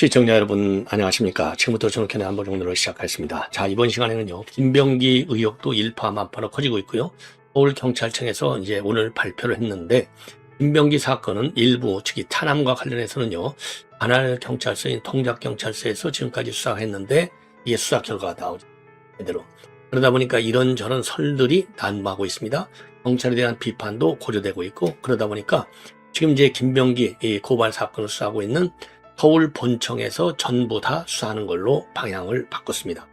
시청자 여러분 안녕하십니까. 지금부터 저녁에 한번 정도로 시작하겠습니다. 자, 이번 시간에는요, 김병기 의혹도 일파만파로 커지고 있고요. 서울경찰청에서 이제 오늘 발표를 했는데, 김병기 사건은 일부 특히 차남과 관련해서는요, 관할 경찰서인 통작경찰서에서 지금까지 수사했는데 이게 수사 결과가 나오죠. 제대로. 그러다 보니까 이런저런 설들이 난무하고 있습니다. 경찰에 대한 비판도 고려되고 있고, 그러다 보니까 지금 이제 김병기 이 고발 사건을 수사하고 있는 서울 본청에서 전부 다 수사하는 걸로 방향을 바꿨습니다.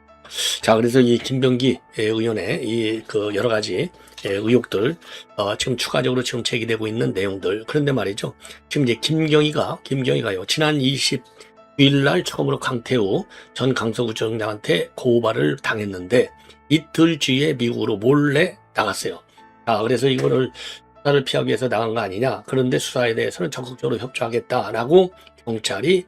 자, 그래서 이 김병기 의원의 이 그 여러 가지 의혹들, 지금 추가적으로 지금 제기되고 있는 내용들. 그런데 말이죠. 지금 이제 김경희가요, 지난 29일 날 처음으로 강태우 전 강서구청장한테 고발을 당했는데 이틀 뒤에 미국으로 몰래 나갔어요. 자, 그래서 이거를 수사를 피하기 위해서 나간 거 아니냐. 그런데 수사에 대해서는 적극적으로 협조하겠다라고 경찰이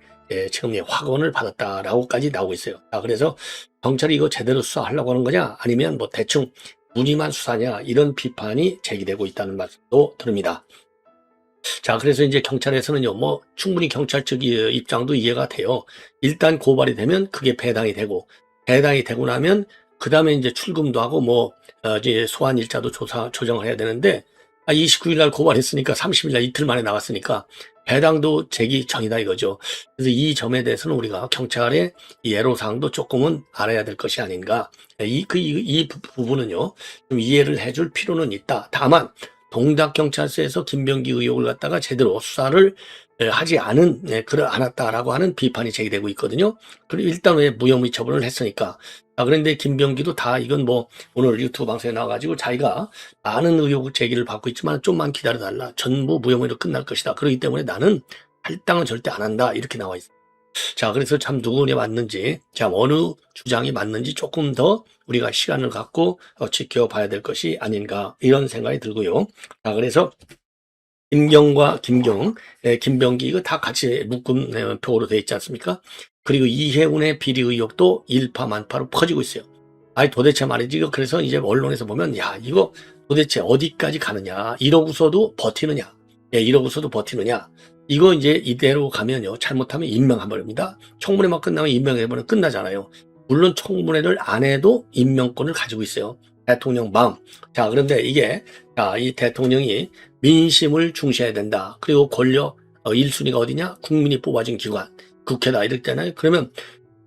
지금 확언을 받았다라고까지 나오고 있어요. 자, 그래서 경찰이 이거 제대로 수사하려고 하는 거냐, 아니면 뭐 대충 무늬만 수사냐, 이런 비판이 제기되고 있다는 말씀도 드립니다. 자, 그래서 이제 경찰에서는요, 뭐 충분히 경찰 측 입장도 이해가 돼요. 일단 고발이 되면 그게 배당이 되고 나면 그 다음에 이제 출금도 하고 뭐 이제 소환 일자도 조정을 해야 되는데, 29일 날 고발했으니까 30일 날 이틀 만에 나왔으니까 배당도 제기 전이다 이거죠. 그래서 이 점에 대해서는 우리가 경찰의 애로사항도 조금은 알아야 될 것이 아닌가. 이 부분은요, 좀 이해를 해줄 필요는 있다. 다만 동작경찰서에서 김병기 의혹을 갖다가 제대로 수사를 하지 않았다라고 하는 비판이 제기되고 있거든요. 그리고 일단 왜 무혐의 처분을 했으니까. 그런데 김병기도 다 이건 뭐 오늘 유튜브 방송에 나와가지고 자기가 많은 의혹 제기를 받고 있지만 좀만 기다려달라. 전부 무혐의로 끝날 것이다. 그렇기 때문에 나는 할당은 절대 안 한다. 이렇게 나와 있어요. 자, 그래서 참 누구냐 맞는지, 자, 어느 주장이 맞는지 조금 더 우리가 시간을 갖고 지켜봐야 될 것이 아닌가, 이런 생각이 들고요. 자, 그래서 김경과 김병기 이거 다 같이 묶음 표로 되어 있지 않습니까? 그리고 이혜훈의 비리 의혹도 일파만파로 퍼지고 있어요. 아니 도대체 말이지, 이거 그래서 이제 언론에서 보면, 야, 이거 도대체 어디까지 가느냐, 이러고서도 버티느냐, 이러고서도 버티느냐, 이거 이제 이대로 가면요, 잘못하면 임명해버립니다. 청문회만 끝나면 임명해버리면 끝나잖아요. 물론 청문회를 안 해도 임명권을 가지고 있어요. 대통령 마음. 자, 그런데 이게, 자, 이 대통령이 민심을 중시해야 된다. 그리고 권력 1순위가 어디냐? 국민이 뽑아준 기관, 국회다 이랬잖아요. 그러면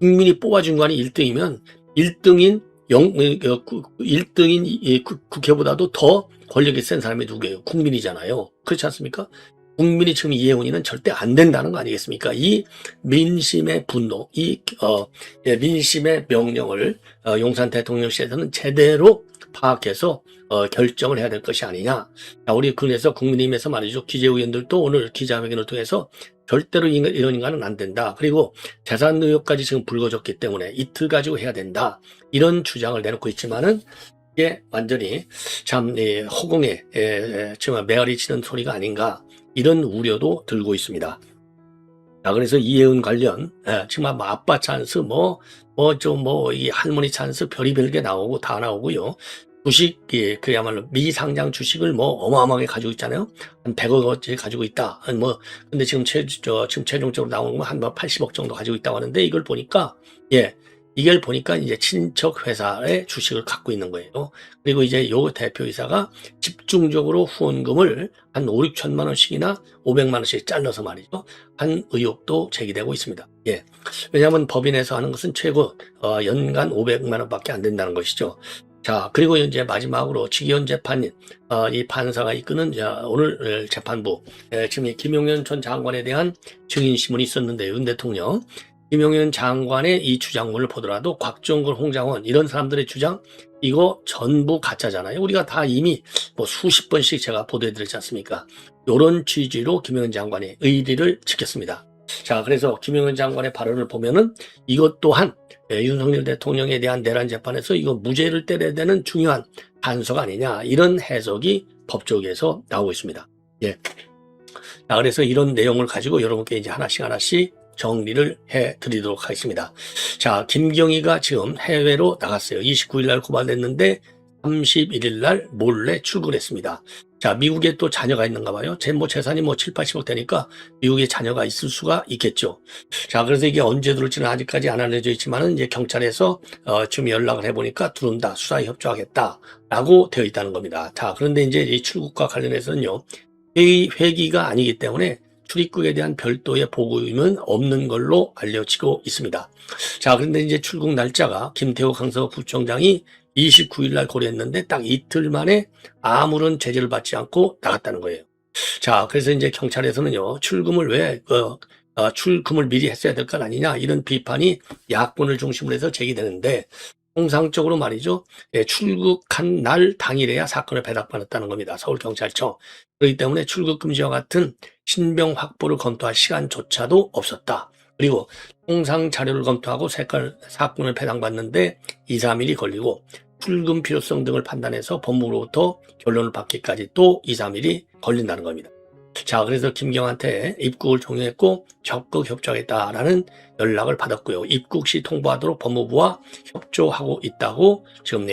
국민이 뽑아준 기관이 1등이면 1등인 국회보다도 더 권력이 센 사람이 누구예요? 국민이잖아요. 그렇지 않습니까? 국민이 지금 이혜훈이는 절대 안 된다는 거 아니겠습니까? 이 민심의 분노, 민심의 명령을 용산 대통령실에서는 제대로 파악해서 결정을 해야 될 것이 아니냐. 자, 우리 그래서 국민의힘에서 말이죠, 기재위원들도 오늘 기자회견을 통해서 절대로 이런 인간은 안 된다. 그리고 재산 의혹까지 지금 불거졌기 때문에 이틀 가지고 해야 된다. 이런 주장을 내놓고 있지만은 이게 완전히 참 허공에 정말 메아리 치는 소리가 아닌가, 이런 우려도 들고 있습니다. 자, 그래서 이혜은 관련 지금 아빠 찬스 이 할머니 찬스 별의별 게 나오고 다 나오고요. 주식, 그야말로 미상장 주식을 뭐 어마어마하게 가지고 있잖아요. 한 100억 어치 가지고 있다. 근데 지금 최종적으로 나오는 건 한 80억 정도 가지고 있다고 하는데, 이걸 보니까 이제 친척 회사의 주식을 갖고 있는 거예요. 그리고 이제 요 대표이사가 집중적으로 후원금을 한 5, 6천만 원씩이나 500만 원씩 잘라서 말이죠, 한 의혹도 제기되고 있습니다. 왜냐하면 법인에서 하는 것은 최고 연간 500만 원밖에 안 된다는 것이죠. 자, 그리고 이제 마지막으로 직위원 재판인 이 판사가 이끄는 오늘 재판부, 지금 이 김용현 전 장관에 대한 증인신문이 있었는데, 윤 대통령 김용현 장관의 이 주장문을 보더라도 곽종걸, 홍장원 이런 사람들의 주장, 이거 전부 가짜잖아요. 우리가 다 이미 뭐 수십 번씩 제가 보도해드렸지 않습니까? 이런 취지로 김용현 장관의 의리를 지켰습니다. 자, 그래서 김용현 장관의 발언을 보면은 이것 또한 윤석열 대통령에 대한 내란 재판에서 이거 무죄를 때려야 되는 중요한 단서가 아니냐, 이런 해석이 법조계에서 나오고 있습니다. 자, 그래서 이런 내용을 가지고 여러분께 이제 하나씩 정리를 해 드리도록 하겠습니다. 자, 김경희가 지금 해외로 나갔어요. 29일 날 고발됐는데 31일 날 몰래 출근했습니다. 자, 미국에 또 자녀가 있는가 봐요. 재산이 7, 80억 되니까 미국에 자녀가 있을 수가 있겠죠. 자, 그래서 이게 언제 들을지는 아직까지 안 알려져 있지만은 이제 경찰에서 지금 연락을 해보니까 들어온다, 수사에 협조하겠다라고 되어 있다는 겁니다. 자, 그런데 이제 이 출국과 관련해서는요, 회기가 아니기 때문에 출입국에 대한 별도의 보고임은 없는 걸로 알려지고 있습니다. 자, 그런데 이제 출국 날짜가 김태호 강서 구청장이 29일 날 고려했는데 딱 이틀 만에 아무런 제재를 받지 않고 나갔다는 거예요. 자, 그래서 이제 경찰에서는요, 출금을 미리 했어야 될 것 아니냐, 이런 비판이 야권을 중심으로 해서 제기되는데, 통상적으로 말이죠, 출국한 날 당일에야 사건을 배닥받았다는 겁니다. 서울경찰청. 그렇기 때문에 출국 금지와 같은 신병 확보를 검토할 시간조차도 없었다. 그리고 통상 자료를 검토하고 사건을 배당받는데 2, 3일이 걸리고, 출금 필요성 등을 판단해서 법무부로부터 결론을 받기까지 또 2, 3일이 걸린다는 겁니다. 자, 그래서 김경한테 입국을 종료했고 적극 협조하겠다라는 연락을 받았고요. 입국 시 통보하도록 법무부와 협조하고 있다고 지금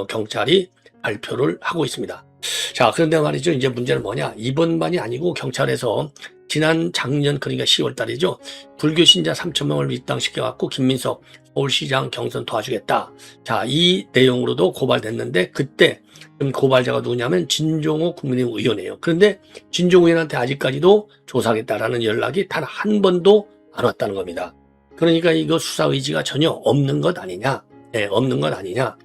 경찰이 발표를 하고 있습니다. 자, 그런데 말이죠, 이제 문제는 뭐냐, 이번만이 아니고 경찰에서 지난 작년, 그러니까 10월 달이죠, 불교 신자 3,000명을 입당시켜갖고 김민석 서울시장 경선 도와주겠다. 자, 이 내용으로도 고발됐는데, 그때 고발자가 누구냐면 진종호 국민의힘 의원이에요. 그런데 진종호 의원한테 아직까지도 조사하겠다라는 연락이 단 한 번도 안 왔다는 겁니다. 그러니까 이거 수사 의지가 전혀 없는 것 아니냐? 네, 없는 것 아니냐?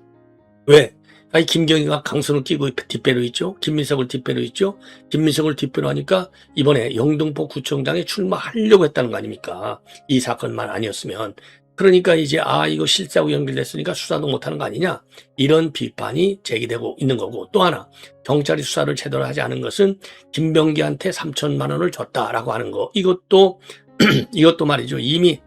왜? 아니, 김경희가 강선을 끼고 뒷배로 있죠. 김민석을 뒷배로 있죠. 김민석을 뒷배로 하니까 이번에 영등포 구청장에 출마하려고 했다는 거 아닙니까? 이 사건만 아니었으면. 그러니까 이제 이거 실사하고 연결됐으니까 수사도 못하는 거 아니냐, 이런 비판이 제기되고 있는 거고, 또 하나 경찰이 수사를 제대로 하지 않은 것은 김병기한테 3천만 원을 줬다라고 하는 거, 이것도 말이죠, 이미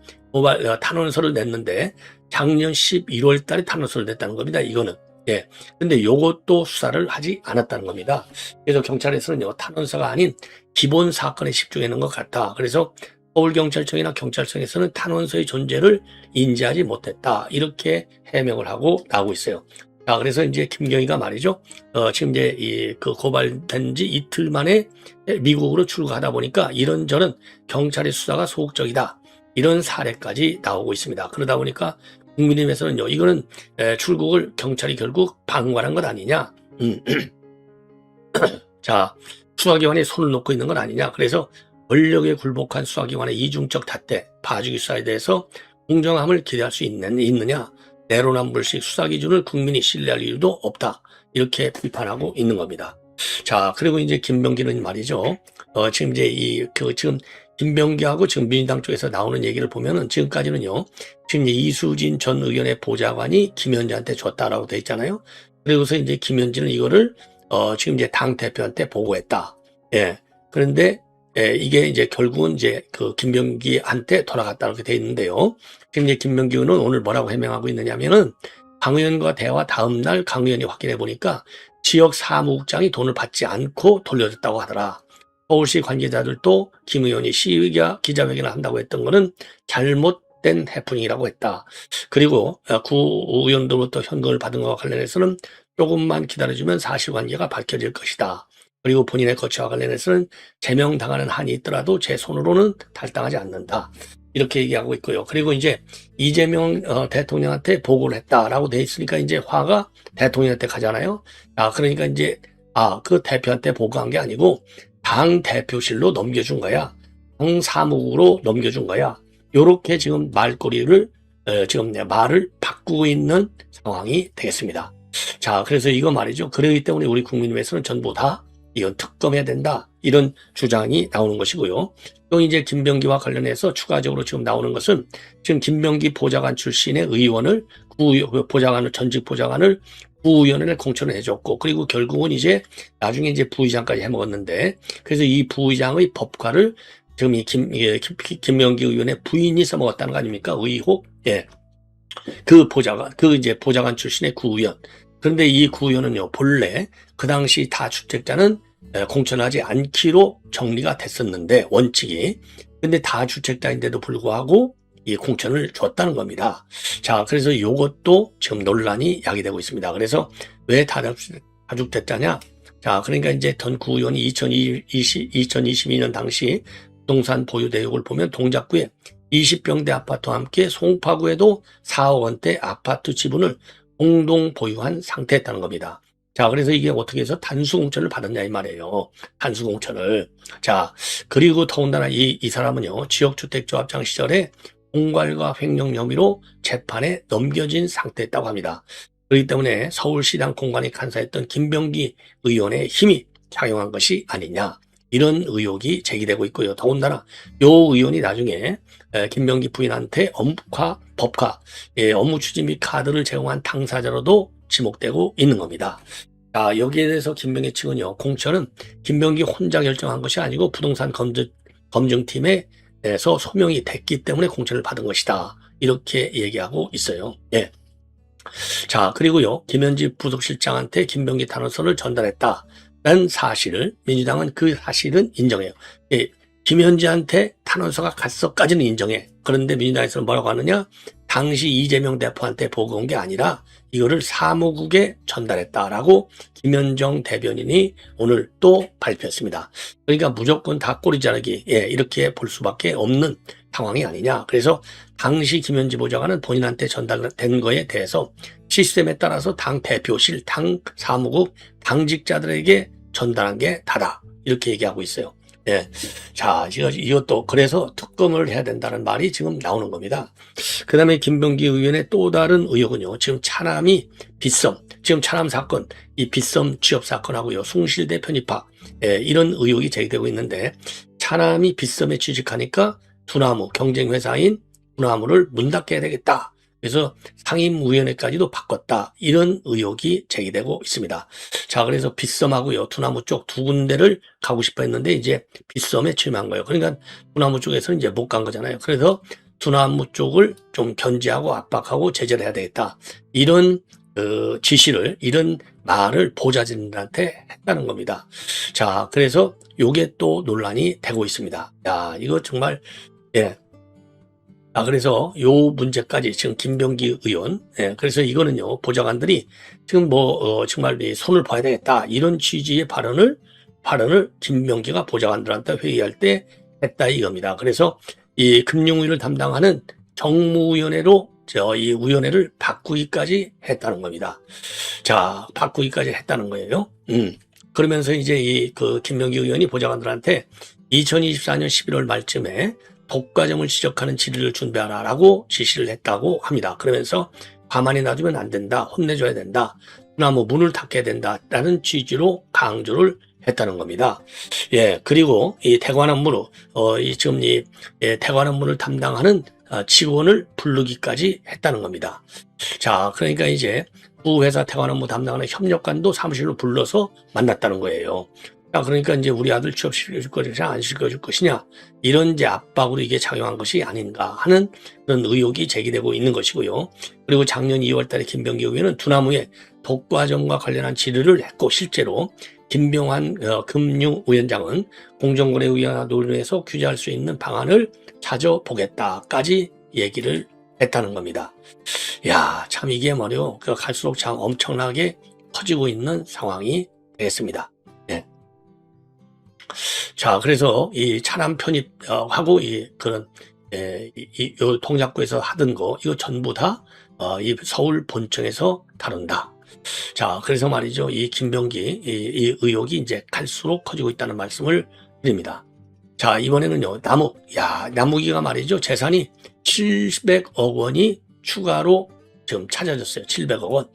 탄원서를 냈는데 작년 11월 달에 탄원서를 냈다는 겁니다. 이거는. 예. 근데 요것도 수사를 하지 않았다는 겁니다. 그래서 경찰에서는요, 탄원서가 아닌 기본 사건에 집중하는 것 같다. 그래서 서울경찰청이나 경찰청에서는 탄원서의 존재를 인지하지 못했다, 이렇게 해명을 하고 나오고 있어요. 자, 그래서 이제 김경희가 말이죠, 지금 이제 고발된 지 이틀 만에 미국으로 출국하다 보니까 이런저런 경찰의 수사가 소극적이다, 이런 사례까지 나오고 있습니다. 그러다 보니까 국민의힘에서는요, 이거는 출국을 경찰이 결국 방관한 것 아니냐, 자, 수사기관에 손을 놓고 있는 건 아니냐, 그래서 권력에 굴복한 수사기관의 이중적 잣대, 봐주기 수사에 대해서 공정함을 기대할 수 있느냐, 내로남불식 수사 기준을 국민이 신뢰할 이유도 없다, 이렇게 비판하고 있는 겁니다. 자, 그리고 이제 김병기는 말이죠, 지금 이제 지금 김병기하고 지금 민주당 쪽에서 나오는 얘기를 보면은 지금까지는요, 지금 이수진 전 의원의 보좌관이 김현지한테 줬다라고 돼 있잖아요. 그리고서 이제 김현지는 이거를 지금 이제 당 대표한테 보고했다. 예. 그런데 이게 이제 결국은 이제 김병기한테 돌아갔다고 돼 있는데요. 지금 이제 김병기 의원은 오늘 뭐라고 해명하고 있느냐면은, 강 의원과 대화 다음 날 강 의원이 확인해 보니까 지역 사무국장이 돈을 받지 않고 돌려줬다고 하더라. 서울시 관계자들도 김 의원이 기자회견을 한다고 했던 거는 잘못된 해프닝이라고 했다. 그리고 구 의원들로부터 현금을 받은 것과 관련해서는 조금만 기다려주면 사실관계가 밝혀질 것이다. 그리고 본인의 거취와 관련해서는 제명당하는 한이 있더라도 제 손으로는 탈당하지 않는다, 이렇게 얘기하고 있고요. 그리고 이제 이재명 대통령한테 보고를 했다라고 돼 있으니까 이제 화가 대통령한테 가잖아요. 그러니까 이제 그 대표한테 보고한 게 아니고 당 대표실로 넘겨준 거야, 당 사무국으로 넘겨준 거야, 요렇게 지금 지금 말을 바꾸고 있는 상황이 되겠습니다. 자, 그래서 이거 말이죠, 그러기 때문에 우리 국민의힘에서는 전부 다 이건 특검해야 된다, 이런 주장이 나오는 것이고요. 또 이제 김병기와 관련해서 추가적으로 지금 나오는 것은, 지금 김병기 보좌관 출신의 의원을 전직 보좌관을 부의원을 공천을 해줬고, 그리고 결국은 이제 나중에 이제 부의장까지 해먹었는데, 그래서 이 부의장의 법과를 지금 김병기 의원의 부인이 써먹었다는 거 아닙니까? 의혹. 예. 이제 보좌관 출신의 구의원. 그런데 이 구의원은요, 본래 그 당시 다주택자는 공천하지 않기로 정리가 됐었는데, 원칙이. 근데 다주택자인데도 불구하고 이 공천을 줬다는 겁니다. 자, 그래서 이것도 지금 논란이 야기되고 있습니다. 그래서 왜 다죽됐다냐? 자, 그러니까 이제 전 구의원이 2022년 당시 부동산 보유 내역을 보면 동작구에 20평대 아파트와 함께 송파구에도 4억 원대 아파트 지분을 공동 보유한 상태였다는 겁니다. 자, 그래서 이게 어떻게 해서 단수공천을 받았냐 이 말이에요. 단수공천을. 자, 그리고 더군다나 이 사람은요, 지역주택조합장 시절에 공갈과 횡령 혐의로 재판에 넘겨진 상태였다고 합니다. 그렇기 때문에 서울시당 공관위 간사였던 김병기 의원의 힘이 작용한 것이 아니냐, 이런 의혹이 제기되고 있고요. 더군다나 이 의원이 나중에 김병기 부인한테 법카 업무 추진 및 카드를 제공한 당사자로도 지목되고 있는 겁니다. 자, 여기에 대해서 김병기 측은요, 공천은 김병기 혼자 결정한 것이 아니고 부동산 검증팀에서 소명이 됐기 때문에 공천을 받은 것이다, 이렇게 얘기하고 있어요. 예. 자, 그리고요, 김현지 부속실장한테 김병기 탄원서를 전달했다는 사실을 민주당은 그 사실은 인정해요. 예, 김현지한테 탄원서가 갔어까지는 인정해. 그런데 민주당에서는 뭐라고 하느냐? 당시 이재명 대표한테 보고 온 게 아니라 이거를 사무국에 전달했다라고 김현정 대변인이 오늘 또 발표했습니다. 그러니까 무조건 다 꼬리 자르기, 예, 이렇게 볼 수밖에 없는 상황이 아니냐. 그래서 당시 김현지 보좌관은 본인한테 전달된 거에 대해서 시스템에 따라서 당 대표실, 당 사무국, 당직자들에게 전달한 게 다다, 이렇게 얘기하고 있어요. 예. 자, 이것도 그래서 특검을 해야 된다는 말이 지금 나오는 겁니다. 그 다음에 김병기 의원의 또 다른 의혹은요, 지금 차남이 빗썸, 지금 차남 사건, 이 빗썸 취업 사건하고요, 숭실대 편입학, 예, 이런 의혹이 제기되고 있는데, 차남이 빗썸에 취직하니까 두나무, 경쟁회사인 두나무를 문 닫게 해야 되겠다, 그래서 상임위원회까지도 바꿨다, 이런 의혹이 제기되고 있습니다. 자, 그래서 빗썸하고요, 두나무 쪽 두 군데를 가고 싶어 했는데 이제 빗썸에 취임한 거예요. 그러니까 두나무 쪽에서는 이제 못 간 거잖아요. 그래서 두나무 쪽을 좀 견제하고 압박하고 제재를 해야 되겠다, 이런 지시를, 이런 말을 보좌진들한테 했다는 겁니다. 자, 그래서 요게 또 논란이 되고 있습니다. 야, 이거 정말, 예. 아, 그래서 요 문제까지 지금 김병기 의원, 예, 그래서 이거는요, 보좌관들이 지금 정말 손을 봐야 되겠다, 이런 취지의 발언을 김병기가 보좌관들한테 회의할 때 했다, 이겁니다. 그래서 이 금융위를 담당하는 정무위원회로 이 위원회를 바꾸기까지 했다는 겁니다. 자, 바꾸기까지 했다는 거예요. 그러면서 이제 김병기 의원이 보좌관들한테 2024년 11월 말쯤에 독과점을 지적하는 질의를 준비하라라고 지시를 했다고 합니다. 그러면서 가만히 놔두면 안 된다, 혼내줘야 된다, 두나무 문을 닫게 된다라는 취지로 강조를 했다는 겁니다. 예, 그리고 이 대관 업무로 지금 대관 업무를 담당하는 직원을 부르기까지 했다는 겁니다. 자, 그러니까 이제 부회사 대관 업무 담당하는 협력관도 사무실로 불러서 만났다는 거예요. 자, 그러니까 이제 우리 아들 취업시켜줄 것이냐, 안 시켜줄 것이냐, 이런 이제 압박으로 이게 작용한 것이 아닌가 하는 그런 의혹이 제기되고 있는 것이고요. 그리고 작년 2월 달에 김병기 의원은 두나무의 독과점과 관련한 질의를 했고, 실제로 김병환 금융위원장은 공정거래위원회 논의에서 규제할 수 있는 방안을 찾아보겠다까지 얘기를 했다는 겁니다. 야, 참 이게 말이요, 갈수록 참 엄청나게 커지고 있는 상황이 되겠습니다. 예. 자, 그래서 이 차남 편입하고 요 동작구에서 하던 거, 이거 전부 다 이 서울 본청에서 다룬다. 자, 그래서 말이죠, 이 김병기 이 의혹이 이제 갈수록 커지고 있다는 말씀을 드립니다. 자, 이번에는요, 나무기가 말이죠, 재산이 700억 원이 추가로 지금 찾아졌어요. 700억 원.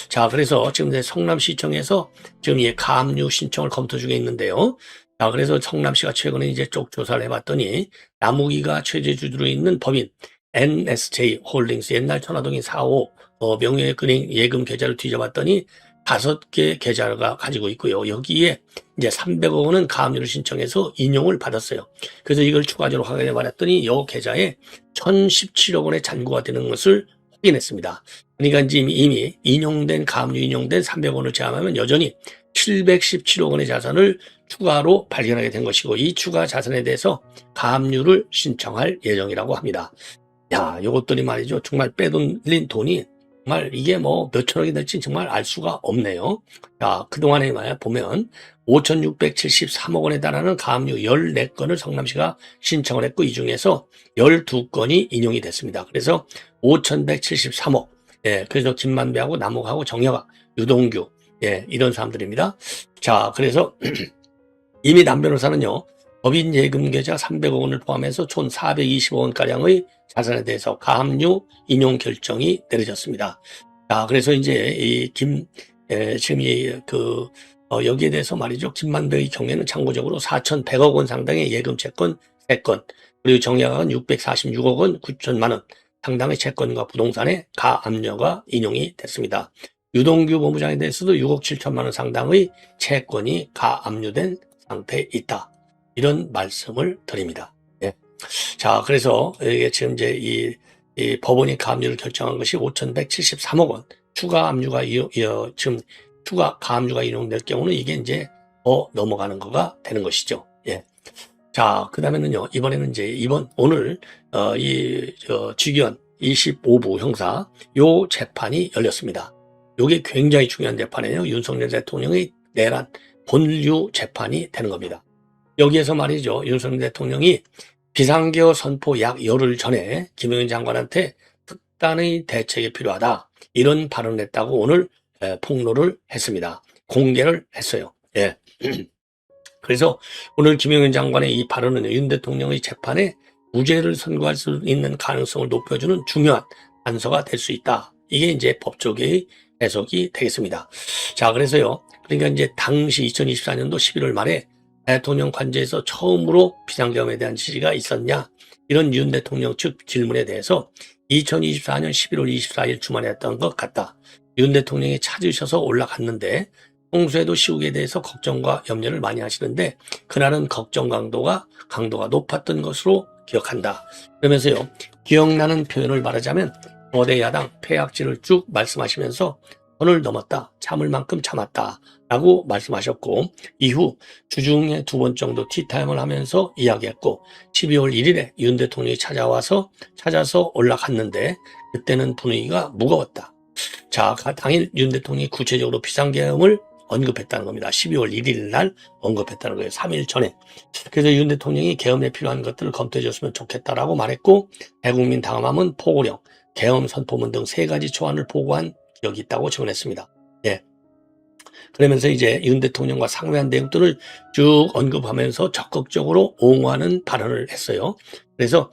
자, 그래서 지금 성남시청에서 지금 가압류 신청을 검토 중에 있는데요. 자, 그래서 성남시가 최근에 이제 쪽 조사를 해봤더니 나무기가 최대주주로 있는 법인 NSJ 홀딩스, 옛날 천화동인 4호 명예은행 예금 계좌를 뒤져봤더니 5개 계좌가 가지고 있고요. 여기에 이제 300억 원은 가압류를 신청해서 인용을 받았어요. 그래서 이걸 추가적으로 확인해 봤더니 이 계좌에 1017억 원의 잔고가 되는 것을 확인했습니다. 그러니까 이미 가압류 인용된 300원을 제함하면 여전히 717억 원의 자산을 추가로 발견하게 된 것이고, 이 추가 자산에 대해서 가압류를 신청할 예정이라고 합니다. 야, 요것들이 말이죠. 정말 빼돌린 돈이 정말 이게 뭐 몇천억이 될지 정말 알 수가 없네요. 자, 그동안에 보면 5,673억 원에 달하는 가압류 14건을 성남시가 신청을 했고, 이 중에서 12건이 인용이 됐습니다. 그래서 5,173억. 예, 그래서 김만배하고 남욱하고 정여가, 유동규, 예, 이런 사람들입니다. 자, 그래서 이미 남 변호사는요, 법인 예금 계좌 300억 원을 포함해서 총 420억 원가량의 자산에 대해서 가압류 인용 결정이 내려졌습니다. 자, 그래서 이제 지금 여기에 대해서 말이죠. 김만배의 경우에는 참고적으로 4,100억 원 상당의 예금 채권 3건, 그리고 정약은 646억 원 9천만 원 상당의 채권과 부동산에 가압류가 인용이 됐습니다. 유동규 본부장에 대해서도 6억 7천만 원 상당의 채권이 가압류된 상태에 있다. 이런 말씀을 드립니다. 예. 자, 그래서 이게 지금 이제 이 법원이 가압류를 결정한 것이 5,173억 원 추가 압류가 지금 추가 가압류가 인용될 경우는 이게 이제 더 넘어가는 거가 되는 것이죠. 예. 자, 그다음에는요. 이번에는 이제 오늘 직위원 25부 형사 요 재판이 열렸습니다. 요게 굉장히 중요한 재판이에요. 윤석열 대통령의 내란 본류 재판이 되는 겁니다. 여기에서 말이죠. 윤석열 대통령이 비상계엄 선포 약 열흘 전에 김영현 장관한테 특단의 대책이 필요하다. 이런 발언을 했다고 오늘 폭로를 했습니다. 공개를 했어요. 예. 그래서 오늘 김영현 장관의 이 발언은 윤 대통령의 재판에 무죄를 선고할 수 있는 가능성을 높여주는 중요한 단서가 될 수 있다. 이게 이제 법조계의 해석이 되겠습니다. 자, 그래서요. 그러니까 이제 당시 2024년도 11월 말에 대통령 관저에서 처음으로 비상계엄에 대한 지시가 있었냐? 이런 윤 대통령 측 질문에 대해서 2024년 11월 24일 주말에 했던 것 같다. 윤 대통령이 찾으셔서 올라갔는데 평소에도 시국에 대해서 걱정과 염려를 많이 하시는데 그날은 걱정 강도가 높았던 것으로 기억한다. 그러면서요. 기억나는 표현을 말하자면 거대 야당 폐악질을 쭉 말씀하시면서 선을 넘었다. 참을 만큼 참았다. 라고 말씀하셨고 이후 주중에 2번 정도 티타임을 하면서 이야기했고 12월 1일에 윤 대통령이 찾아서 올라갔는데 그때는 분위기가 무거웠다. 자, 당일 윤 대통령이 구체적으로 비상계엄을 언급했다는 겁니다. 12월 1일 날 언급했다는 거예요. 3일 전에. 그래서 윤 대통령이 계엄에 필요한 것들을 검토해 줬으면 좋겠다라고 말했고 대국민 당함하면 포고령, 계엄 선포문 등 3가지 초안을 보고한 기억이 있다고 증언했습니다. 예. 그러면서 이제 윤 대통령과 상회한 내용들을 쭉 언급하면서 적극적으로 옹호하는 발언을 했어요. 그래서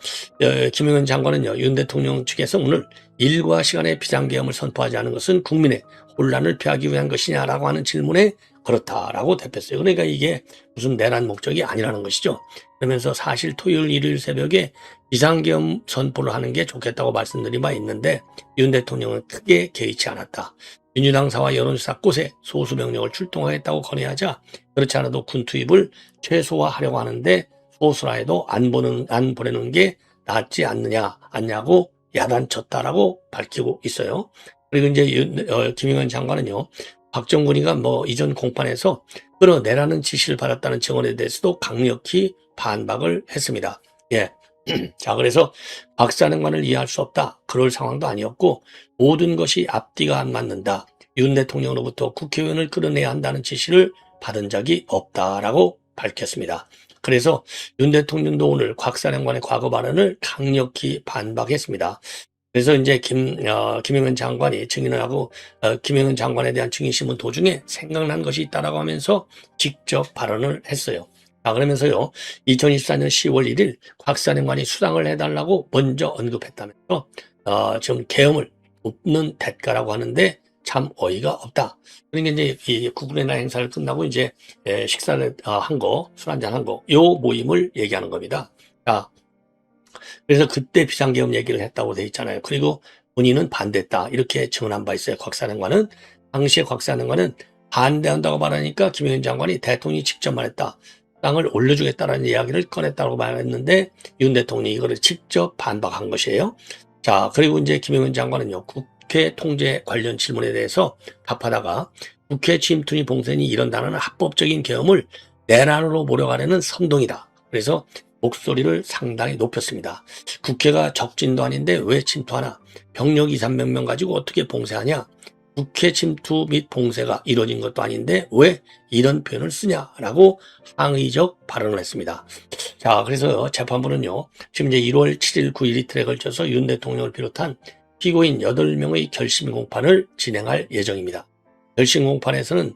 김영현 장관은요. 윤 대통령 측에서 오늘 일과 시간에 비상계엄을 선포하지 않은 것은 국민의 혼란을 피하기 위한 것이냐라고 하는 질문에 그렇다라고 답했어요. 그러니까 이게 무슨 내란 목적이 아니라는 것이죠. 그러면서 사실 토요일 일요일 새벽에 비상계엄 선포를 하는 게 좋겠다고 말씀드린 바 있는데 윤 대통령은 크게 개의치 않았다. 민주당사와 여론조사 곳에 소수 병력을 출동하겠다고 건의하자 그렇지 않아도 군 투입을 최소화하려고 하는데 소수라 해도 안 보내는 게 낫지 않냐고 야단쳤다라고 밝히고 있어요. 그리고 이제 김영현 장관은요. 박정근이가 이전 공판에서 끌어내라는 지시를 받았다는 증언에 대해서도 강력히 반박을 했습니다. 예. 자, 그래서 박사령관을 이해할 수 없다. 그럴 상황도 아니었고 모든 것이 앞뒤가 안 맞는다. 윤 대통령으로부터 국회의원을 끌어내야 한다는 지시를 받은 적이 없다라고 밝혔습니다. 그래서 윤 대통령도 오늘 곽사령관의 과거 발언을 강력히 반박했습니다. 그래서 이제 김영현 장관이 증인을 하고 김영현 장관에 대한 증인신문 도중에 생각난 것이 있다라고 하면서 직접 발언을 했어요. 그러면서요, 2024년 10월 1일 곽사령관이 수당을 해달라고 먼저 언급했다면서 지금 계엄을 돕는 대가라고 하는데 참 어이가 없다. 그러니까 이제 이 국군의 날 행사를 끝나고 이제 식사를 술 한잔 한 거, 요 모임을 얘기하는 겁니다. 자, 그래서 그때 비상계엄 얘기를 했다고 돼 있잖아요. 그리고 본인은 반대했다. 이렇게 증언한 바 있어요. 곽사령관은. 당시에 곽사령관은 반대한다고 말하니까 김영현 장관이 대통령이 직접 말했다. 땅을 올려주겠다라는 이야기를 꺼냈다고 말했는데 윤 대통령이 이거를 직접 반박한 것이에요. 자, 그리고 이제 김영현 장관은요. 국회 통제 관련 질문에 대해서 답하다가 국회 침투니 봉쇄니 이런 단어는 합법적인 계엄을 내란으로 몰아가려는 선동이다. 그래서 목소리를 상당히 높였습니다. 국회가 적진도 아닌데 왜 침투하나? 병력 2, 300명 가지고 어떻게 봉쇄하냐? 국회 침투 및 봉쇄가 이루어진 것도 아닌데 왜 이런 표현을 쓰냐라고 항의적 발언을 했습니다. 자, 그래서 재판부는요, 지금 이제 1월 7일, 9일 이틀에 걸쳐서 윤 대통령을 비롯한 피고인 8명의 결심 공판을 진행할 예정입니다. 결심 공판에서는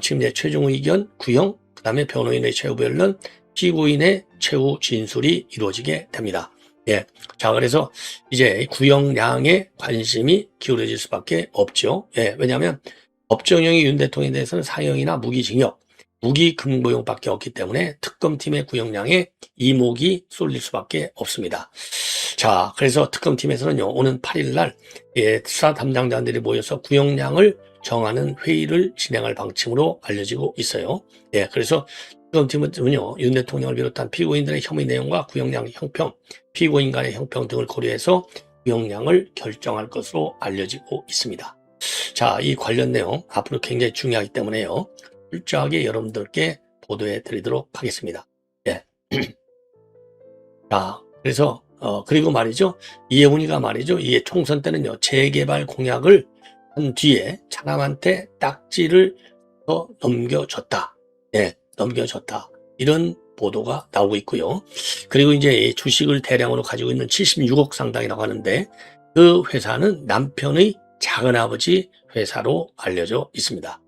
지금 이제 최종 의견, 구형, 그 다음에 변호인의 최후 변론, 피고인의 최후 진술이 이루어지게 됩니다. 예. 자, 그래서 이제 구형량에 관심이 기울어질 수밖에 없죠. 예. 왜냐하면 법정형이 윤 대통령에 대해서는 사형이나 무기징역, 무기금고형밖에 없기 때문에 특검팀의 구형량에 이목이 쏠릴 수밖에 없습니다. 자, 그래서 특검팀에서는요, 오는 8일 날 수사 담당자들이 모여서 구형량을 정하는 회의를 진행할 방침으로 알려지고 있어요. 예, 그래서 특검팀은요, 윤 대통령을 비롯한 피고인들의 혐의 내용과 구형량 형평, 피고인 간의 형평 등을 고려해서 구형량을 결정할 것으로 알려지고 있습니다. 자, 이 관련 내용 앞으로 굉장히 중요하기 때문에요, 철저하게 여러분들께 보도해 드리도록 하겠습니다. 예. 자, 그래서 그리고 말이죠, 이해훈이가 말이죠, 이게 총선 때는요, 재개발 공약을 한 뒤에 차남한테 딱지를 더 넘겨줬다. 예, 넘겨줬다. 이런 보도가 나오고 있고요. 그리고 이제 주식을 대량으로 가지고 있는 76억 상당이라고 하는데 그 회사는 남편의 작은아버지 회사로 알려져 있습니다.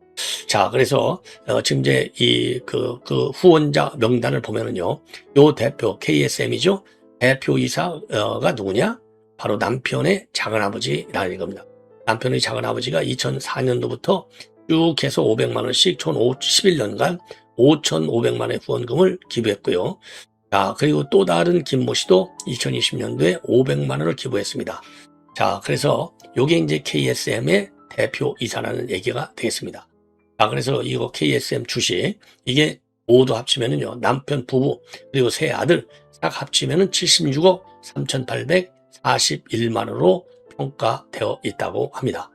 자, 그래서 지금 이제 그 후원자 명단을 보면은요, 요 대표 KSM이죠. 대표이사가 누구냐? 바로 남편의 작은아버지라는 겁니다. 남편의 작은아버지가 2004년도부터 쭉 해서 500만 원씩 총 11년간 5,500만 원의 후원금을 기부했고요. 자, 그리고 또 다른 김모 씨도 2020년도에 500만 원을 기부했습니다. 자, 그래서 요게 이제 KSM의 대표이사라는 얘기가 되겠습니다. 자, 그래서 이거 KSM 주식, 이게 모두 합치면은요, 남편 부부, 그리고 세 아들 싹 합치면은 76억 3,841만 원으로 평가되어 있다고 합니다.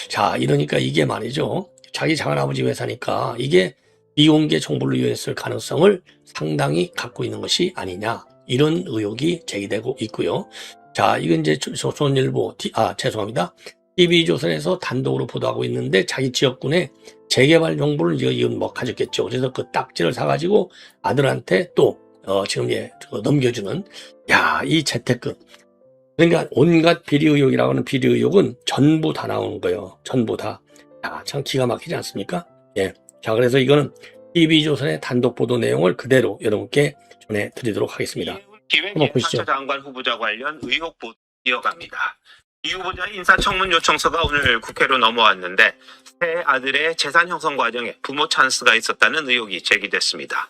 자, 이러니까 이게 말이죠, 자기 작은아버지 회사니까 이게 비공개 정보를 이용했을 가능성을 상당히 갖고 있는 것이 아니냐, 이런 의혹이 제기되고 있고요. 자, 이건 이제 조선일보, 죄송합니다. TV조선에서 단독으로 보도하고 있는데 자기 지역군에 재개발 정보를 이건 뭐 가졌겠죠. 그래서 그 딱지를 사가지고 아들한테 또 지금 넘겨주는, 야, 이 재테크. 그러니까 온갖 비리 의혹이라고 하는 비리 의혹은 전부 다 나오는 거예요. 전부 다. 야, 참 기가 막히지 않습니까? 예. 자, 그래서 이거는 TV조선의 단독 보도 내용을 그대로 여러분께 전해드리도록 하겠습니다. 기획인사처 장관 후보자 관련 의혹 보도 이어갑니다. 이 후보자 인사청문 요청서가 오늘 국회로 넘어왔는데 세 아들의 재산 형성 과정에 부모 찬스가 있었다는 의혹이 제기됐습니다.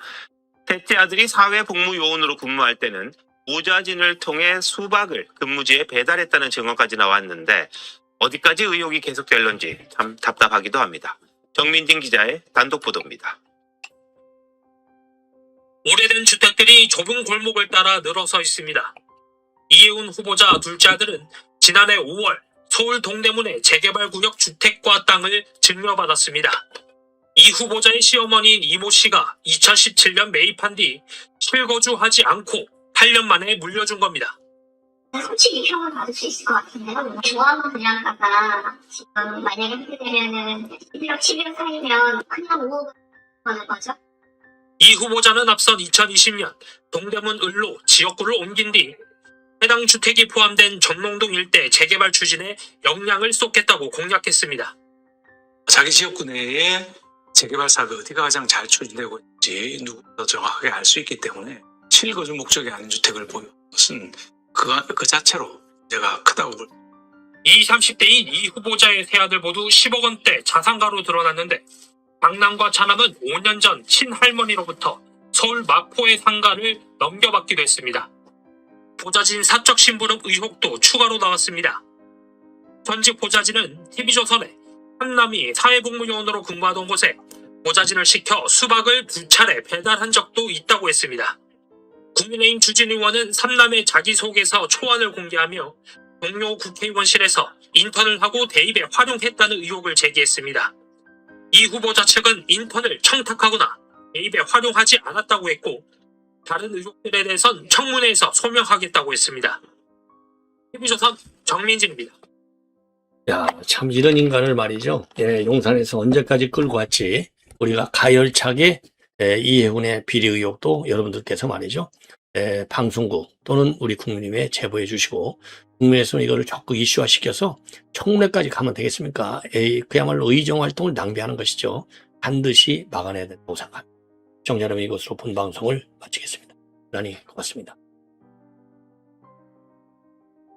셋째 아들이 사회복무요원으로 근무할 때는 보좌진을 통해 수박을 근무지에 배달했다는 증언까지 나왔는데 어디까지 의혹이 계속될런지 참 답답하기도 합니다. 정민진 기자의 단독 보도입니다. 오래된 주택들이 좁은 골목을 따라 늘어서 있습니다. 이해훈 후보자 둘째 아들은 지난해 5월 서울 동대문의 재개발구역 주택과 땅을 증여받았습니다. 이 후보자의 시어머니인 이모 씨가 2017년 매입한 뒤 실거주하지 않고 8년 만에 물려준 겁니다. 솔직히 평을 받을 수 있을 것 같은데요. 좋아하는 분양가가 지금 만약에 하게 되면은 11억, 12억 사이면 그냥 5억 하는 거죠. 이 후보자는 앞선 2020년 동대문 을로 지역구를 옮긴 뒤 해당 주택이 포함된 전농동 일대 재개발 추진에 역량을 쏟겠다고 공약했습니다. 자기 지역구 내에 재개발 사업이 어디가 가장 잘 추진되고 있는지 누구보다 정확하게 알 수 있기 때문에 실거주 목적이 아닌 주택을 보유한 것은 그 자체로 문제가 크다고 봅니다. 20, 30대인 이 후보자의 세 아들 모두 10억 원대 자산가로 드러났는데 강남과 차남은 5년 전 친할머니로부터 서울 마포의 상가를 넘겨받기도 했습니다. 보좌진 사적 심부름 의혹도 추가로 나왔습니다. 전직 보좌진은 TV조선에 한남이 사회복무요원으로 근무하던 곳에 보좌진을 시켜 수박을 2차례 배달한 적도 있다고 했습니다. 국민의힘 주진 의원은 삼남의 자기소개서 초안을 공개하며 동료 국회의원실에서 인턴을 하고 대입에 활용했다는 의혹을 제기했습니다. 이 후보자 측은 인턴을 청탁하거나 대입에 활용하지 않았다고 했고 다른 의혹들에 대해선 청문회에서 소명하겠다고 했습니다. TV조선 정민진입니다. 야, 참 이런 인간을 말이죠. 예, 용산에서 언제까지 끌고 왔지. 우리가 가열차게 이해훈의 비리 의혹도 여러분들께서 말이죠. 방송국 또는 우리 국민의회에 제보해 주시고 국민에서는 이거를 적극 이슈화시켜서 청문회까지 가면 되겠습니까? 그야말로 의정 활동을 낭비하는 것이죠. 반드시 막아내야 된다고 생각합니다. 시청자 여러분, 이것으로 본 방송을 마치겠습니다. 대단히 고맙습니다.